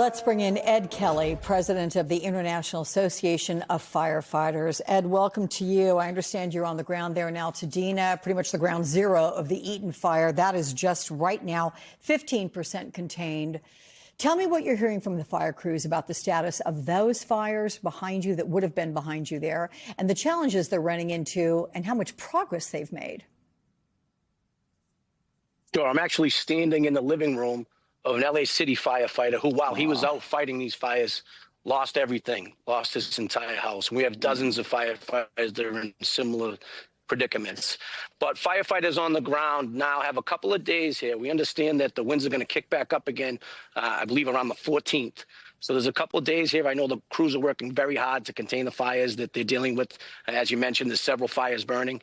Let's bring in Ed Kelly, president of the International Association of Firefighters. Ed, welcome to you. I understand you're on the ground there in Altadena, pretty much the ground zero of the Eaton fire. That is just right now 15% contained. Tell me what you're hearing from the fire crews about the status of those fires behind you that would have been behind you there, and the challenges they're running into and how much progress they've made. Sure. I'm actually standing in the living room of an LA City firefighter who, while he was out fighting these fires, lost everything, lost his entire house. We have dozens of firefighters that are in similar predicaments. But firefighters on the ground now have a couple of days here. We understand that the winds are going to kick back up again, I believe around the 14th. So there's a couple of days here. I know the crews are working very hard to contain the fires that they're dealing with. As you mentioned, there's several fires burning.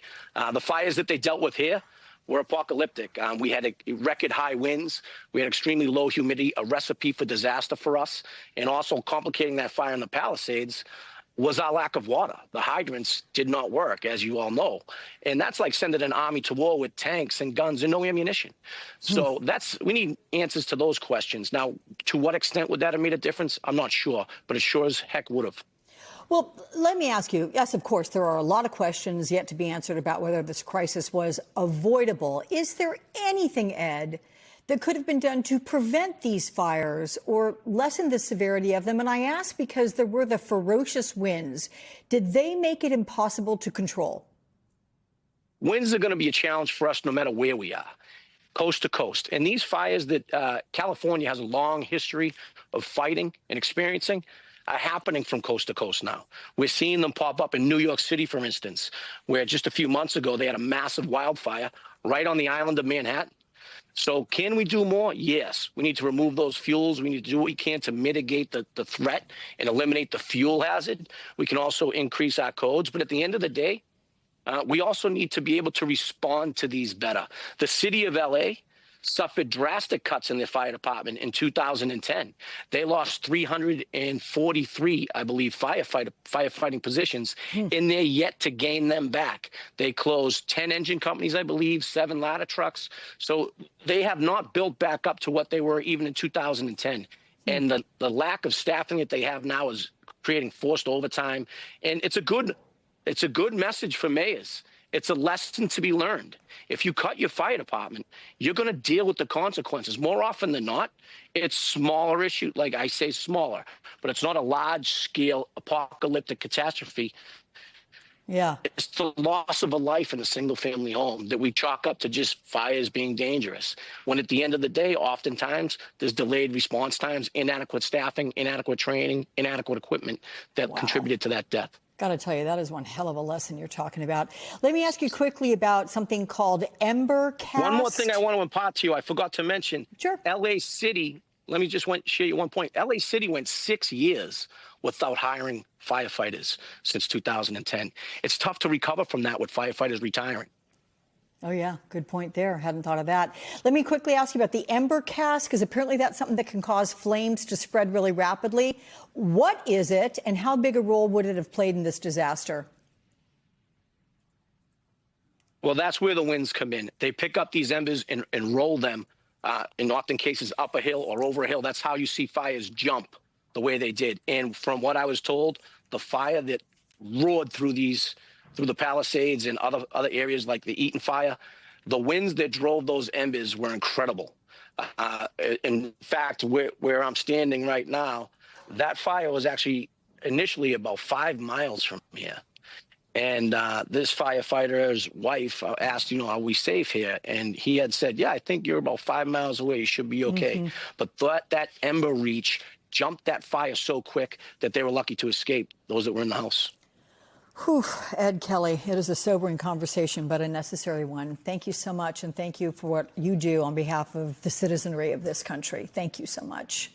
The fires that they dealt with here were apocalyptic. We had record high winds. We had extremely low humidity, a recipe for disaster for us. And also complicating that fire in the Palisades was our lack of water. The hydrants did not work, as you all know. And that's like sending an army to war with tanks and guns and no ammunition. So we need answers to those questions. Now, to what extent would that have made a difference? I'm not sure, but it sure as heck would have. Well, let me ask you, yes, of course, there are a lot of questions yet to be answered about whether this crisis was avoidable. Is there anything, Ed, that could have been done to prevent these fires or lessen the severity of them? And I ask because there were the ferocious winds. Did they make it impossible to control? Winds are going to be a challenge for us no matter where we are, coast to coast. And these fires that California has a long history of fighting and experiencing are happening from coast to coast now. We're seeing them pop up in New York City, for instance, where just a few months ago they had a massive wildfire right on the island of Manhattan. So can we do more? Yes. We need to remove those fuels. We need to do what we can to mitigate the threat and eliminate the fuel hazard. We can also increase our codes. But at the end of the day, we also need to be able to respond to these better. The city of LA suffered drastic cuts in their fire department in 2010. They lost 343, I believe, firefighting positions, and they're yet to gain them back. They closed 10 engine companies, I believe, 7 ladder trucks. So they have not built back up to what they were even in 2010. And the lack of staffing that they have now is creating forced overtime. And it's a good message for mayors. It's a lesson to be learned. If you cut your fire department, you're going to deal with the consequences. More often than not, it's smaller issue. Like I say, smaller, but it's not a large-scale apocalyptic catastrophe. Yeah. It's the loss of a life in a single-family home that we chalk up to just fires being dangerous. When at the end of the day, oftentimes, there's delayed response times, inadequate staffing, inadequate training, inadequate equipment that contributed to that death. Got to tell you, that is one hell of a lesson you're talking about. Let me ask you quickly about something called Embercast. One more thing I want to impart to you, I forgot to mention. Sure. LA City, let me just share you one point. LA City went 6 years without hiring firefighters since 2010. It's tough to recover from that with firefighters retiring. Oh, yeah. Good point there. Hadn't thought of that. Let me quickly ask you about the Embercast, because apparently that's something that can cause flames to spread really rapidly. What is it, and how big a role would it have played in this disaster? Well, that's where the winds come in. They pick up these embers and roll them, in often cases, up a hill or over a hill. That's how you see fires jump the way they did. And from what I was told, the fire that roared through the Palisades and other areas like the Eaton fire, the winds that drove those embers were incredible. In fact, where I'm standing right now, that fire was actually initially about 5 miles from here. And this firefighter's wife asked, are we safe here? And he had said, yeah, I think you're about 5 miles away. You should be okay. But that ember reach jumped that fire so quick that they were lucky to escape, those that were in the house. Whew, Ed Kelly, it is a sobering conversation, but a necessary one. Thank you so much, and thank you for what you do on behalf of the citizenry of this country. Thank you so much.